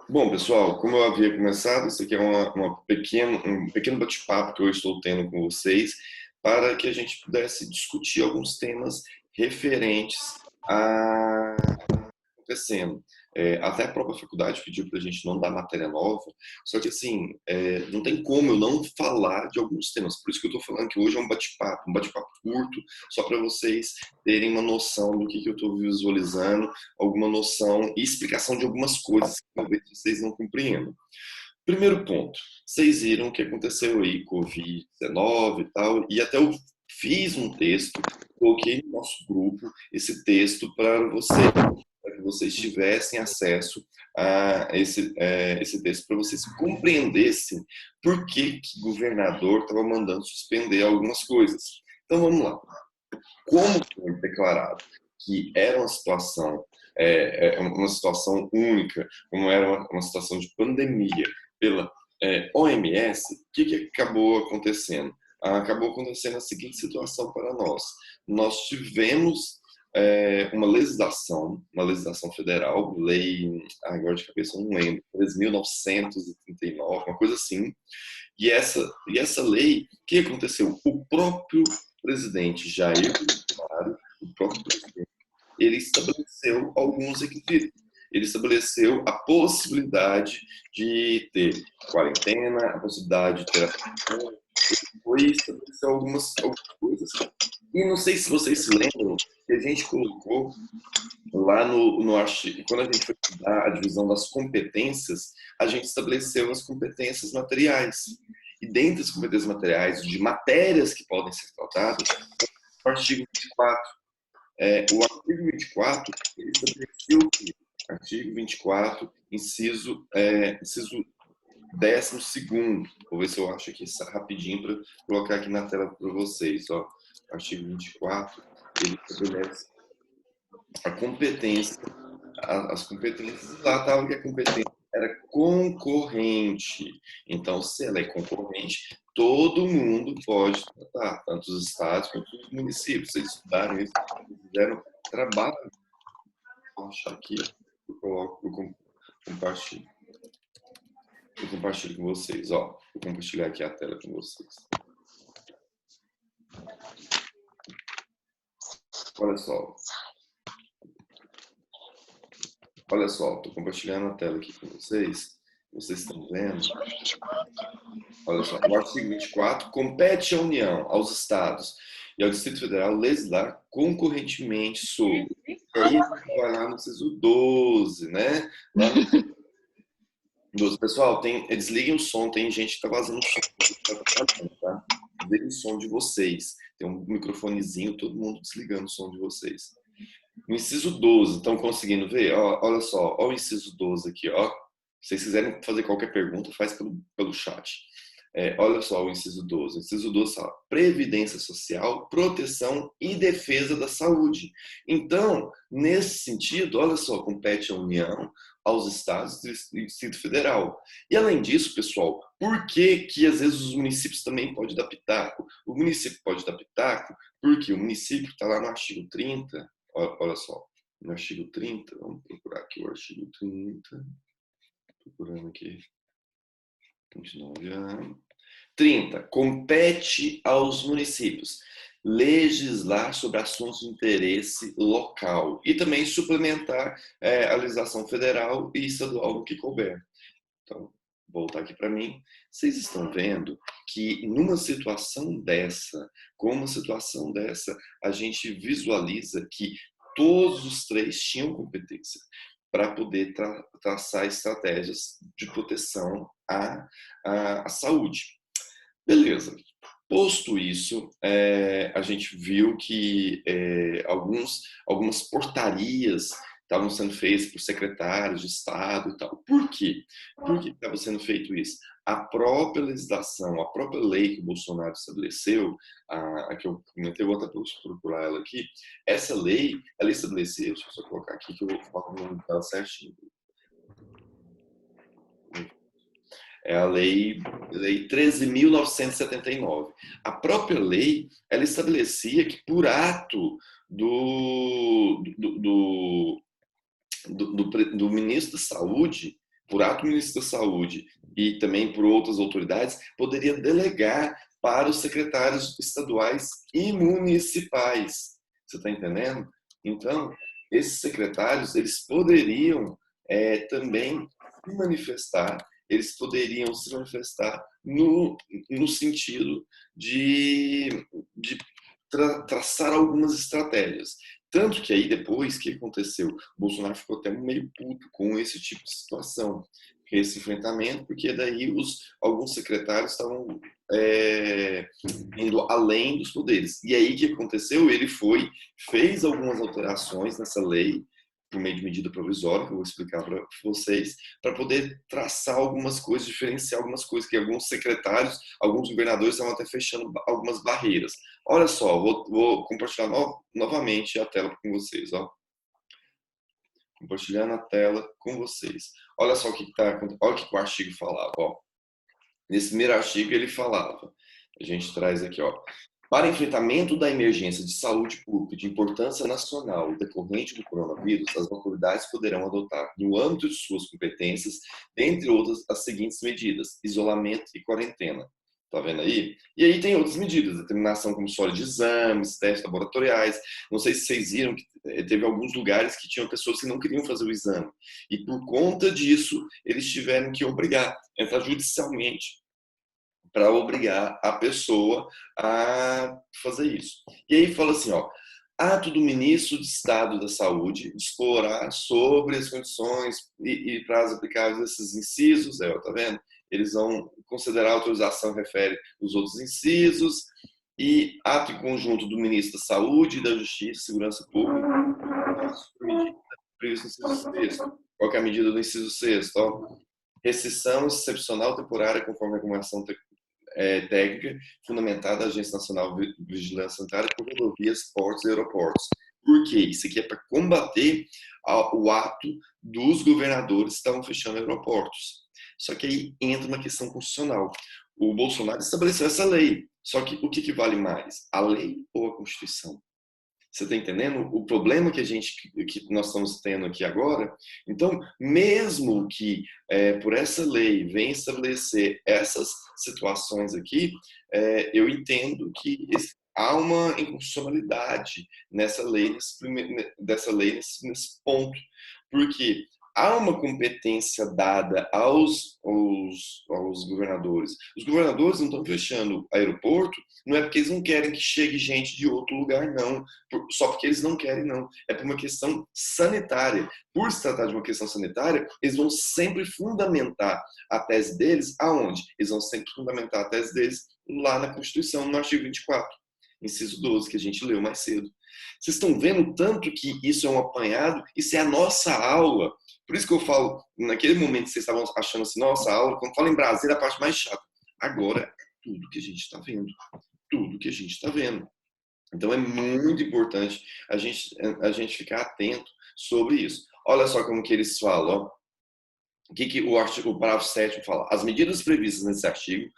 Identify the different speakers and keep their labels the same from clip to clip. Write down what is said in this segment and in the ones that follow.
Speaker 1: Bom, pessoal, como eu havia começado, isso aqui é um pequeno bate-papo que eu estou tendo com vocês para que a gente pudesse discutir alguns temas referentes a acontecendo. Até a própria faculdade pediu para a gente não dar matéria nova, só que assim, não tem como eu não falar de alguns temas. Por isso que eu estou falando que hoje é um bate-papo curto, só para vocês terem uma noção do que eu estou visualizando, alguma noção e explicação de algumas coisas que talvez vocês não compreendam. Primeiro ponto, vocês viram o que aconteceu aí, Covid-19 e tal, e até eu fiz um texto, coloquei no nosso grupo esse texto para que vocês tivessem acesso a esse texto, para vocês compreendessem por que o governador estava mandando suspender algumas coisas. Então vamos lá. Como foi declarado que era uma situação única, como era uma situação de pandemia pela OMS, o que acabou acontecendo? Acabou acontecendo a seguinte situação para nós. Nós tivemos uma legislação federal, lei, agora de cabeça eu não lembro, 3.939, uma coisa assim, e essa lei, o que aconteceu? O próprio presidente Jair Bolsonaro, o próprio presidente, ele estabeleceu alguns requisitos. Ele estabeleceu a possibilidade de ter quarentena, a possibilidade de ter foi estabelecer algumas coisas. E não sei se vocês se lembram que a gente colocou lá no artigo, quando a gente foi estudar a divisão das competências, a gente estabeleceu as competências materiais. E dentre as competências materiais, de matérias que podem ser tratadas, o artigo 24. O artigo 24, ele estabeleceu que, artigo 24, inciso 12º, vou ver se eu acho aqui rapidinho para colocar aqui na tela para vocês. Ó. Artigo 24, ele estabelece a competência, as competências, lá estava que a competência era concorrente. Então, se ela é concorrente, todo mundo pode tratar, tanto os estados quanto os municípios. Vocês estudaram isso, fizeram trabalho. Vou achar aqui, eu compartilho. Eu compartilho com vocês. Ó, vou compartilhar aqui a tela com vocês. Olha só. Olha só, estou compartilhando a tela aqui com vocês. Vocês estão vendo? Olha só, o artigo 24 compete à União, aos Estados e ao Distrito Federal legislar concorrentemente sobre. E aí a gente vai lá no inciso 12, né? Lá no 12. Pessoal, desliguem o som, tem gente que está vazando o som, tá? Desliguem o som de vocês. Tem um microfonezinho, todo mundo desligando o som de vocês. No inciso 12, estão conseguindo ver? Ó, olha só, ó o inciso 12 aqui, ó. Se vocês quiserem fazer qualquer pergunta, faz pelo chat. Olha só o inciso 12. O inciso 12 fala previdência social, proteção e defesa da saúde. Então, nesse sentido, olha só, compete à União, aos estados e Distrito Federal. E além disso, pessoal, por que às vezes os municípios também podem dar pitaco? O município pode dar pitaco porque o município está lá no artigo 30, olha só, no artigo 30, vamos procurar aqui o artigo 30, procurando aqui, 29 anos. 30. Compete aos municípios legislar sobre assuntos de interesse local e também suplementar a legislação federal e estadual no que couber. Então, voltar aqui para mim. Vocês estão vendo que numa situação dessa, com uma situação dessa, a gente visualiza que todos os três tinham competência para poder traçar estratégias de proteção à saúde. Beleza. Posto isso, a gente viu que algumas portarias estavam sendo feitas por secretários de Estado e tal. Por quê? Por que estava sendo feito isso? A própria legislação, a própria lei que o Bolsonaro estabeleceu, a que eu comentei, vou até procurar ela aqui, essa lei, ela estabeleceu, deixa eu só colocar aqui que eu vou falar o nome dela certinho. É a lei 13.979. A própria lei, ela estabelecia que por ato do ministro da Saúde, por ato do ministro da Saúde e também por outras autoridades, poderia delegar para os secretários estaduais e municipais. Você está entendendo? Então, esses secretários, eles poderiam também eles poderiam se manifestar no sentido de traçar algumas estratégias. Tanto que aí depois, o que aconteceu? O Bolsonaro ficou até meio puto com esse tipo de situação, esse enfrentamento, porque daí alguns secretários estavam indo além dos poderes. E aí o que aconteceu? Ele fez algumas alterações nessa lei, por meio de medida provisória, que eu vou explicar para vocês, para poder traçar algumas coisas, diferenciar algumas coisas, que alguns secretários, alguns governadores estavam até fechando algumas barreiras. Olha só, vou compartilhar novamente a tela com vocês, ó. Compartilhando a tela com vocês. Olha só olha o que o artigo falava, ó. Nesse primeiro artigo ele falava, a gente traz aqui, ó. Para enfrentamento da emergência de saúde pública de importância nacional decorrente do coronavírus, as autoridades poderão adotar, no âmbito de suas competências, dentre outras, as seguintes medidas: isolamento e quarentena. Tá vendo aí? E aí tem outras medidas, determinação compulsória de exames, testes laboratoriais. Não sei se vocês viram que teve alguns lugares que tinham pessoas que não queriam fazer o exame. E por conta disso, eles tiveram que entrar judicialmente para obrigar a pessoa a fazer isso. E aí fala assim, ó, ato do ministro de Estado da Saúde disporá sobre as condições e prazos aplicáveis desses incisos, tá vendo? Eles vão considerar a autorização refere os outros incisos, e ato em conjunto do ministro da Saúde, da Justiça e Segurança Pública, medida prevista no inciso 6º. Qual que é a medida do inciso 6º? Restrição excepcional temporária conforme a recomendação técnica fundamentada da Agência Nacional de Vigilância Sanitária por rodovias, portos e aeroportos. Por quê? Isso aqui é para combater o ato dos governadores que estavam fechando aeroportos. Só que aí entra uma questão constitucional. O Bolsonaro estabeleceu essa lei. Só que o que vale mais? A lei ou a Constituição? Você está entendendo o problema que nós estamos tendo aqui agora? Então, mesmo que por essa lei venha estabelecer essas situações aqui, eu entendo que há uma inconstitucionalidade dessa lei nesse ponto, porque há uma competência dada aos governadores. Os governadores não estão fechando aeroporto, não é porque eles não querem que chegue gente de outro lugar, não. Só porque eles não querem, não. É por uma questão sanitária. Por se tratar de uma questão sanitária, eles vão sempre fundamentar a tese deles aonde? Eles vão sempre fundamentar a tese deles lá na Constituição, no artigo 24, inciso 12, que a gente leu mais cedo. Vocês estão vendo tanto que isso é um apanhado? Isso é a nossa aula. Por isso que eu falo, naquele momento que vocês estavam achando assim, nossa aula, quando fala em Brasília, é a parte mais chata. Agora é tudo que a gente está vendo. Tudo que a gente está vendo. Então é muito importante a gente ficar atento sobre isso. Olha só como que eles falam, ó. O que o parágrafo 7º fala? As medidas previstas nesse artigo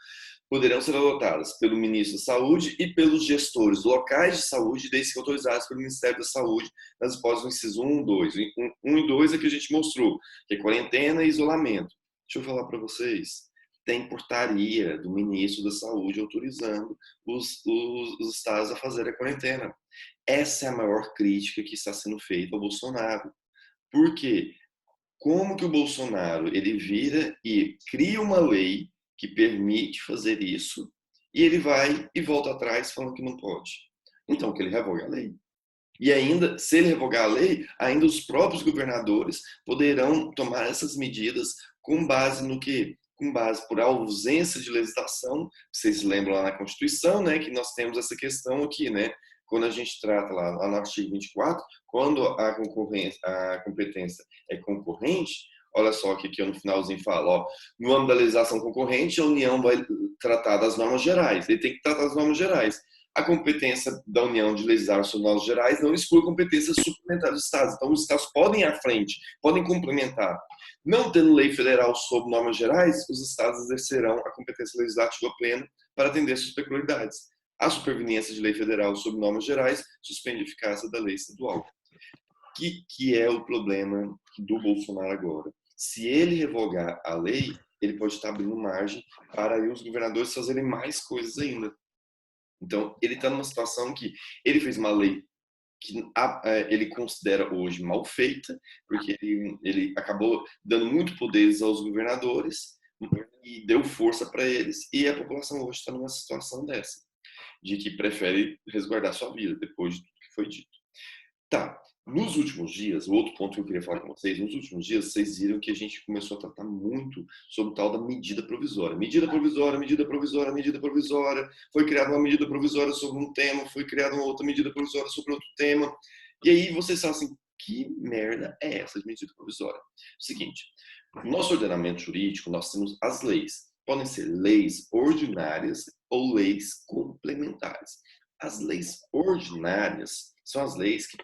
Speaker 1: poderão ser adotadas pelo ministro da Saúde e pelos gestores locais de saúde, desde que autorizados pelo Ministério da Saúde, nas hipóteses do inciso 1 e 2. 1 e 2 é que a gente mostrou, que é quarentena e isolamento. Deixa eu falar para vocês. Tem portaria do ministro da Saúde autorizando os estados a fazer a quarentena. Essa é a maior crítica que está sendo feita ao Bolsonaro. Por quê? Como que o Bolsonaro ele vira e cria uma lei que permite fazer isso e ele vai e volta atrás falando que não pode? Então, que ele revogue a lei. E ainda, se ele revogar a lei, ainda os próprios governadores poderão tomar essas medidas com base no quê? Com base por ausência de legislação. Vocês lembram lá na Constituição, né, que nós temos essa questão aqui, né? Quando a gente trata lá no artigo 24, quando a competência é concorrente, olha só o que eu no finalzinho falo, ó, no âmbito da legislação concorrente, a União vai tratar das normas gerais, ele tem que tratar das normas gerais. A competência da União de legislar sobre normas gerais não exclui competências suplementares dos Estados. Então, os Estados podem ir à frente, podem complementar. Não tendo lei federal sobre normas gerais, os Estados exercerão a competência legislativa plena para atender suas peculiaridades. A superveniência de lei federal sobre normas gerais suspende a eficácia da lei estadual. Que é o problema do Bolsonaro agora? Se ele revogar a lei, ele pode estar abrindo margem para aí os governadores fazerem mais coisas ainda. Então, ele está numa situação que ele fez uma lei que ele considera hoje mal feita, porque ele acabou dando muito poderes aos governadores e deu força para eles, e a população hoje está numa situação dessa, de que prefere resguardar sua vida depois de tudo que foi dito. Tá, nos últimos dias, o outro ponto que eu queria falar com vocês, nos últimos dias, vocês viram que a gente começou a tratar muito sobre o tal da medida provisória. Medida provisória, medida provisória, medida provisória. Foi criada uma medida provisória sobre um tema, foi criada uma outra medida provisória sobre outro tema. E aí vocês falam assim, que merda é essa de medida provisória? Seguinte, no nosso ordenamento jurídico, nós temos as leis. Podem ser leis ordinárias ou leis complementares. As leis ordinárias são as leis que,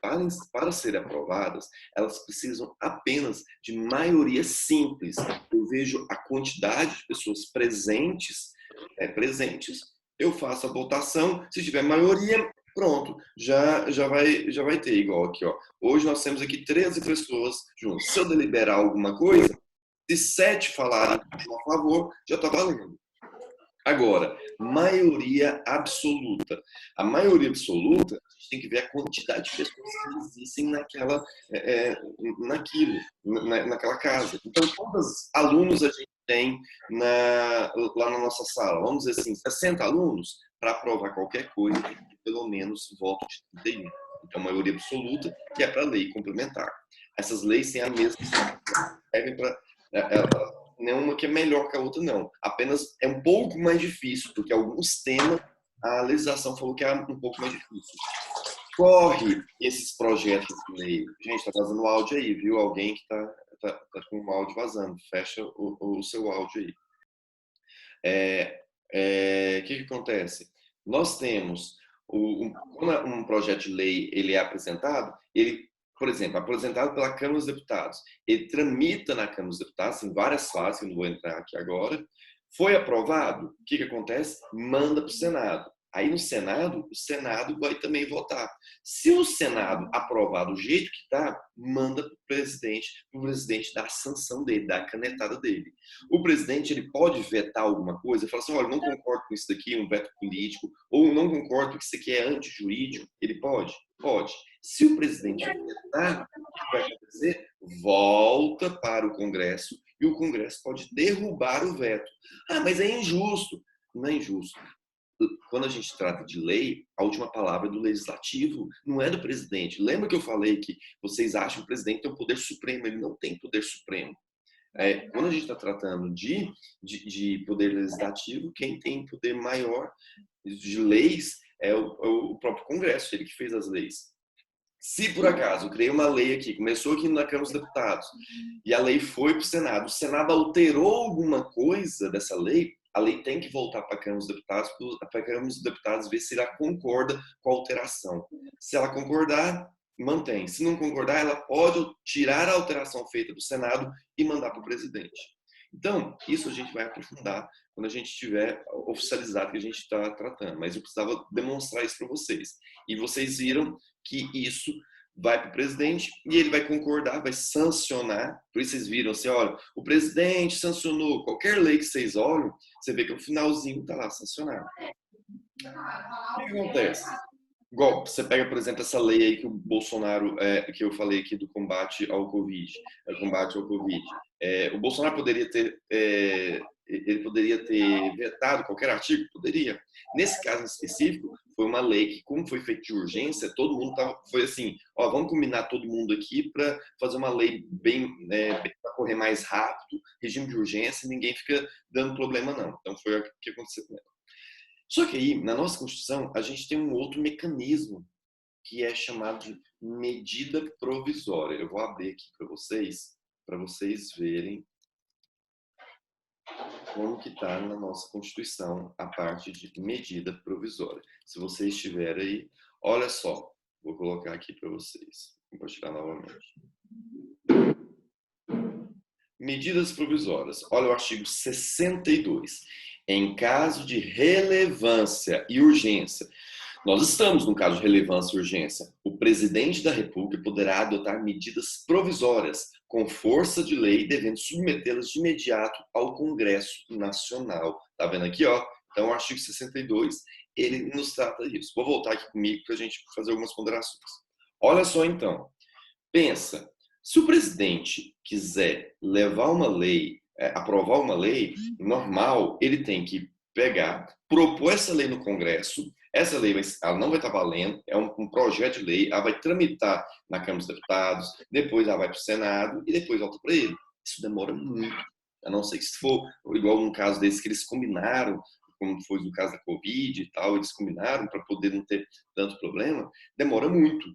Speaker 1: para serem aprovadas, elas precisam apenas de maioria simples. Eu vejo a quantidade de pessoas presentes, eu faço a votação, se tiver maioria, pronto, já vai ter, igual aqui, ó. Hoje nós temos aqui 13 pessoas juntas. Se eu deliberar alguma coisa, se 7 falarem a favor, já está valendo. Agora, maioria absoluta. A maioria absoluta, a gente tem que ver a quantidade de pessoas que existem naquela casa. Então, quantos alunos a gente tem lá na nossa sala? Vamos dizer assim, 60 alunos? Para aprovar qualquer coisa, tem que ter pelo menos voto de 31. Então, maioria absoluta, que é para lei complementar. Essas leis têm a mesma servem para nenhuma que é melhor que a outra, não. Apenas é um pouco mais difícil, porque alguns temas a legislação falou que é um pouco mais difícil. Corre esses projetos de lei. Gente, está vazando o áudio aí, viu? Alguém que tá com o áudio vazando. Fecha o seu áudio aí. O que acontece? Nós temos, quando um projeto de lei ele é apresentado, ele, por exemplo, apresentado pela Câmara dos Deputados, ele tramita na Câmara dos Deputados, em várias fases, que eu não vou entrar aqui agora, foi aprovado, o que acontece? Manda para o Senado. Aí no Senado, o Senado vai também votar. Se o Senado aprovar do jeito que está, manda para o presidente dar a sanção dele, dar a canetada dele. O presidente ele pode vetar alguma coisa, falar assim, olha, não concordo com isso daqui, um veto político, ou não concordo que isso aqui é antijurídico. Ele pode? Pode. Se o presidente vetar, o que vai acontecer? Volta para o Congresso e o Congresso pode derrubar o veto. Ah, mas é injusto. Não é injusto. Quando a gente trata de lei, a última palavra é do legislativo, não é do presidente. Lembra que eu falei que vocês acham que o presidente tem o poder supremo? Ele não tem poder supremo. Quando a gente está tratando de poder legislativo, quem tem poder maior de leis é o próprio Congresso, ele que fez as leis. Se por acaso eu criei uma lei aqui, começou aqui na Câmara dos Deputados, e a lei foi para o Senado alterou alguma coisa dessa lei, a lei tem que voltar para a Câmara dos Deputados, para a Câmara dos Deputados ver se ela concorda com a alteração. Se ela concordar, mantém. Se não concordar, ela pode tirar a alteração feita do Senado e mandar para o presidente. Então, isso a gente vai aprofundar quando a gente tiver oficializado que a gente está tratando. Mas eu precisava demonstrar isso para vocês. E vocês viram que isso vai para o presidente e ele vai concordar, vai sancionar. Por isso vocês viram assim, olha, o presidente sancionou. Qualquer lei que vocês olham, você vê que o finalzinho está lá sancionado. O que acontece? Igual, você pega, por exemplo, essa lei aí que o Bolsonaro, que eu falei aqui do combate ao Covid. O Bolsonaro poderia ter vetado qualquer artigo? Poderia. Nesse caso específico, foi uma lei que, como foi feita de urgência, todo mundo foi assim, ó, vamos combinar todo mundo aqui para fazer uma lei bem para correr mais rápido, regime de urgência, ninguém fica dando problema não. Então foi o que aconteceu com ela. Só que aí, na nossa Constituição, a gente tem um outro mecanismo que é chamado de medida provisória. Eu vou abrir aqui para vocês verem como que está na nossa Constituição a parte de medida provisória. Se vocês estiverem aí, olha só, vou colocar aqui para vocês. Vou compartilhar novamente. Medidas provisórias. Olha o artigo 62. Em caso de relevância e urgência, nós estamos no caso de relevância e urgência, o presidente da República poderá adotar medidas provisórias com força de lei, devendo submetê-las de imediato ao Congresso Nacional. Tá vendo aqui, ó? Então, o artigo 62, ele nos trata disso. Vou voltar aqui comigo para a gente fazer algumas ponderações. Olha só, então. Pensa, se o presidente quiser levar uma lei, aprovar uma lei, normal, ele tem que pegar, propor essa lei no Congresso, essa lei ela não vai estar valendo, é um projeto de lei, ela vai tramitar na Câmara dos Deputados, depois ela vai para o Senado e depois volta para ele. Isso demora muito, a não ser que se for igual num caso desse que eles combinaram, como foi no caso da Covid e tal, eles combinaram para poder não ter tanto problema, demora muito.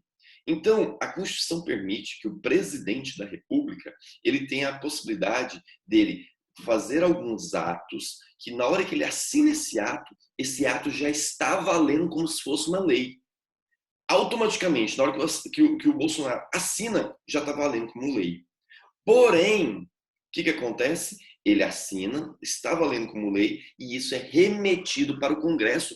Speaker 1: Então, a Constituição permite que o presidente da República ele tenha a possibilidade dele fazer alguns atos que, na hora que ele assina esse ato já está valendo como se fosse uma lei. Automaticamente, na hora que o Bolsonaro assina, já está valendo como lei. Porém, o que acontece? Ele assina, está valendo como lei, e isso é remetido para o Congresso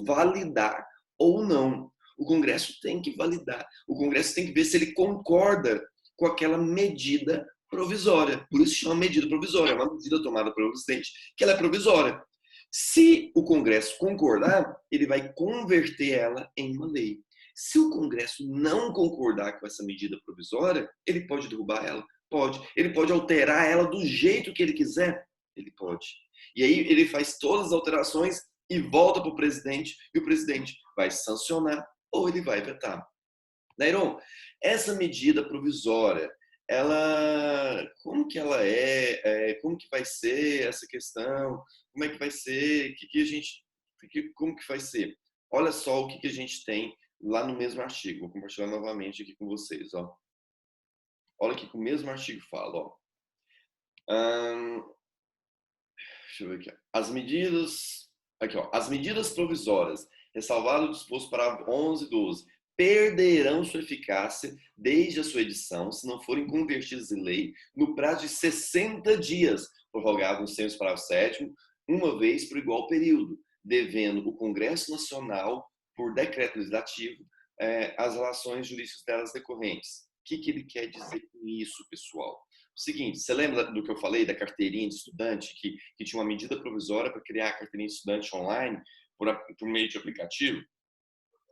Speaker 1: validar ou não. O Congresso tem que validar. O Congresso tem que ver se ele concorda com aquela medida provisória. Por isso chama medida provisória. É uma medida tomada pelo presidente que ela é provisória. Se o Congresso concordar, ele vai converter ela em uma lei. Se o Congresso não concordar com essa medida provisória, ele pode derrubar ela? Pode. Ele pode alterar ela do jeito que ele quiser? Ele pode. E aí ele faz todas as alterações e volta para o presidente, e o presidente vai sancionar ou ele vai vetar. Nairon, essa medida provisória, ela, como que ela como que vai ser essa questão, como é que vai ser, como que vai ser? Olha só o que a gente tem lá no mesmo artigo, vou compartilhar novamente aqui com vocês, ó. Olha aqui que o mesmo artigo fala, ó. Deixa eu ver aqui. As medidas provisórias, ressalvado o disposto para 11 e 12, perderão sua eficácia desde a sua edição, se não forem convertidas em lei, no prazo de 60 dias, prorrogável nos termos do parágrafo 7º, uma vez por igual período, devendo o Congresso Nacional, por decreto legislativo, as relações jurídicas delas decorrentes. O que ele quer dizer com isso, pessoal? O seguinte, você lembra do que eu falei da carteirinha de estudante, que tinha uma medida provisória para criar a carteirinha de estudante online por meio de aplicativo?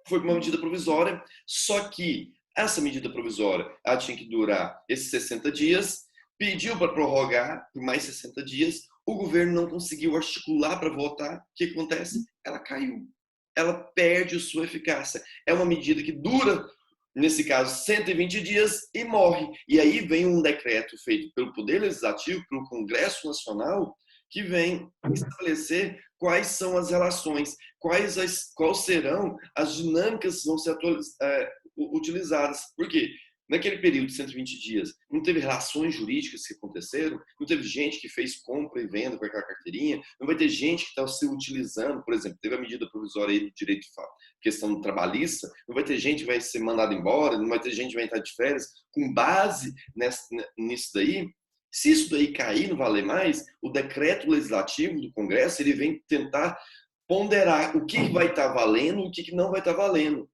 Speaker 1: Foi uma medida provisória, só que essa medida provisória ela tinha que durar esses 60 dias, pediu para prorrogar por mais 60 dias, o governo não conseguiu articular para votar, o que acontece? Ela caiu, ela perde sua eficácia. É uma medida que dura, nesse caso, 120 dias e morre. E aí vem um decreto feito pelo Poder Legislativo, pelo Congresso Nacional, que vem estabelecer quais são as relações, quais serão as dinâmicas que vão ser utilizadas. Por quê? Naquele período de 120 dias, não teve relações jurídicas que aconteceram, não teve gente que fez compra e venda com aquela carteirinha, não vai ter gente que está se utilizando, por exemplo, teve a medida provisória aí do direito de questão trabalhista, não vai ter gente que vai ser mandada embora, não vai ter gente que vai entrar de férias, com base nisso daí. Se isso daí cair, não valer mais, o decreto legislativo do Congresso, ele vem tentar ponderar o que vai estar valendo e o que não vai estar valendo,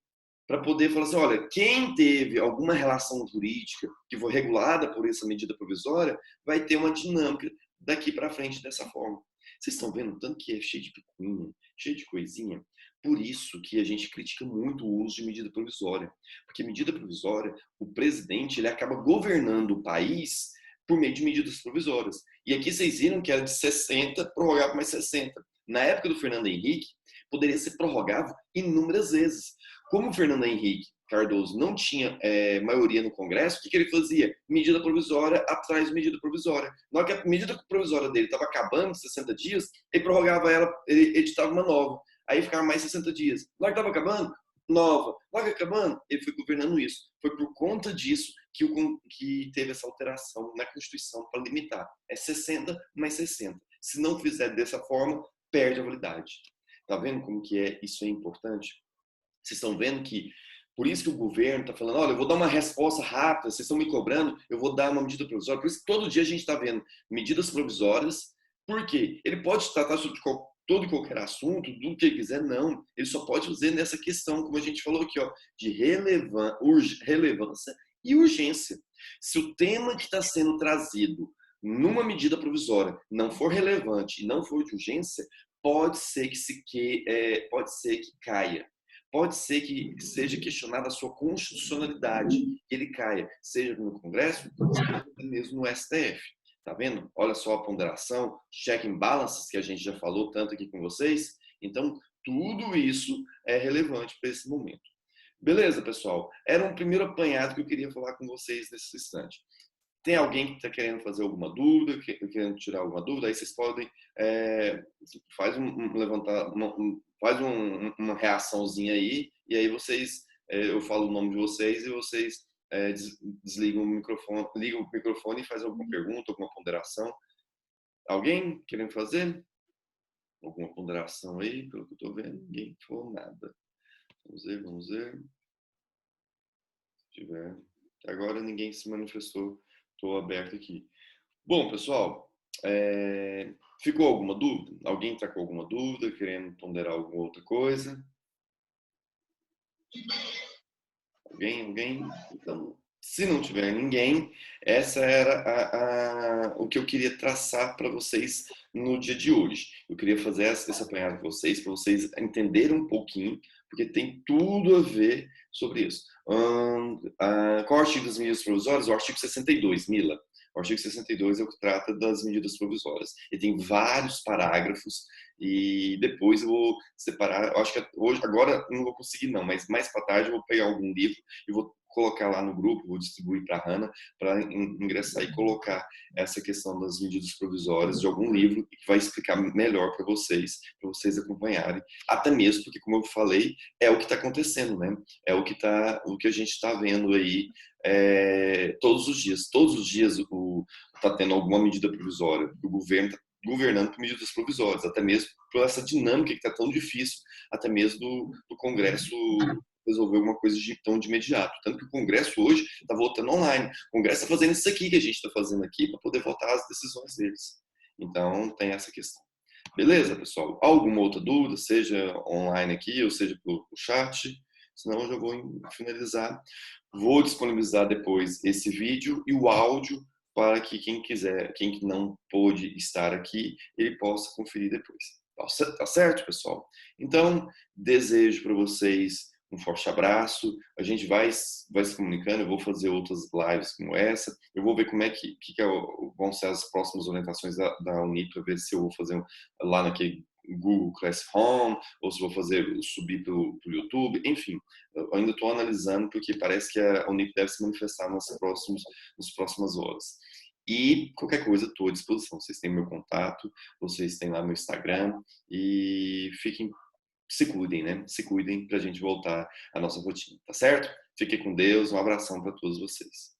Speaker 1: para poder falar assim, olha, quem teve alguma relação jurídica que foi regulada por essa medida provisória, vai ter uma dinâmica daqui para frente dessa forma. Vocês estão vendo o tanto que é cheio de picuinha, cheio de coisinha? Por isso que a gente critica muito o uso de medida provisória. Porque medida provisória, o presidente, ele acaba governando o país por meio de medidas provisórias. E aqui vocês viram que era de 60, prorrogava mais 60. Na época do Fernando Henrique, poderia ser prorrogado inúmeras vezes. Como o Fernando Henrique Cardoso não tinha maioria no Congresso, o que ele fazia? Medida provisória atrás de medida provisória. Na hora que a medida provisória dele estava acabando, 60 dias, ele prorrogava ela, ele editava uma nova. Aí ficava mais 60 dias. Na hora que estava acabando, nova. Na hora que acabando, ele foi governando isso. Foi por conta disso que teve essa alteração na Constituição para limitar. É 60 mais 60. Se não fizer dessa forma, perde a validade. Tá vendo como que isso é importante? Vocês estão vendo que, por isso que o governo está falando, olha, eu vou dar uma resposta rápida, vocês estão me cobrando, eu vou dar uma medida provisória. Por isso que todo dia a gente está vendo medidas provisórias. Por quê? Ele pode tratar sobre todo e qualquer assunto, do que ele quiser, não. Ele só pode fazer nessa questão, como a gente falou aqui, ó, de relevância e urgência. Se o tema que está sendo trazido numa medida provisória não for relevante e não for de urgência, pode ser pode ser que caia. Pode ser que seja questionada a sua constitucionalidade, que ele caia, seja no Congresso, seja mesmo no STF. Tá vendo? Olha só a ponderação, check and balances, que a gente já falou tanto aqui com vocês. Então, tudo isso é relevante para esse momento. Beleza, pessoal? Era um primeiro apanhado que eu queria falar com vocês nesse instante. Tem alguém que está querendo fazer alguma dúvida, querendo tirar alguma dúvida? Aí vocês podem faz uma reaçãozinha aí, e aí vocês, eu falo o nome de vocês e vocês desligam o microfone, ligam o microfone e fazem alguma pergunta, alguma ponderação. Alguém querendo fazer alguma ponderação aí, pelo que eu estou vendo? Ninguém falou nada. Vamos ver. Se tiver. Até agora ninguém se manifestou. Estou aberto aqui. Bom, pessoal, ficou alguma dúvida? Alguém está com alguma dúvida, querendo ponderar alguma outra coisa? Alguém? Então, se não tiver ninguém, essa era o que eu queria traçar para vocês no dia de hoje. Eu queria fazer esse apanhado com vocês, para vocês entenderem um pouquinho, porque tem tudo a ver sobre isso. Qual é o artigo das medidas provisórias? O artigo 62, Mila. O artigo 62 é o que trata das medidas provisórias. Ele tem vários parágrafos e depois eu vou separar. Eu acho que hoje, agora não vou conseguir não, mas mais para tarde eu vou pegar algum livro e vou colocar lá no grupo, vou distribuir para a Hannah para ingressar e colocar essa questão das medidas provisórias de algum livro que vai explicar melhor para vocês acompanharem. Até mesmo porque, como eu falei, é o que está acontecendo, né? É o que a gente está vendo aí todos os dias. Todos os dias está tendo alguma medida provisória. O governo está governando por medidas provisórias, até mesmo por essa dinâmica que está tão difícil, até mesmo do Congresso resolver alguma coisa tão de imediato. Tanto que o Congresso hoje está votando online. O Congresso está fazendo isso aqui que a gente está fazendo aqui para poder votar as decisões deles. Então, tem essa questão. Beleza, pessoal? Alguma outra dúvida, seja online aqui ou seja pelo chat? Senão eu já vou finalizar. Vou disponibilizar depois esse vídeo e o áudio para que quem quiser, quem não pôde estar aqui, ele possa conferir depois. Tá certo, pessoal? Então, desejo para vocês um forte abraço. A gente vai se comunicando. Eu vou fazer outras lives como essa. Eu vou ver como vão ser as próximas orientações da Unip, para ver se eu vou fazer lá naquele Google Classroom, ou se vou subir pelo YouTube, enfim, eu ainda estou analisando, porque parece que a Unip deve se manifestar nas próximas horas. E qualquer coisa, estou à disposição. Vocês têm meu contato, vocês têm lá meu Instagram, e se cuidem, né? Se cuidem para a gente voltar à nossa rotina, tá certo? Fiquem com Deus, um abração para todos vocês.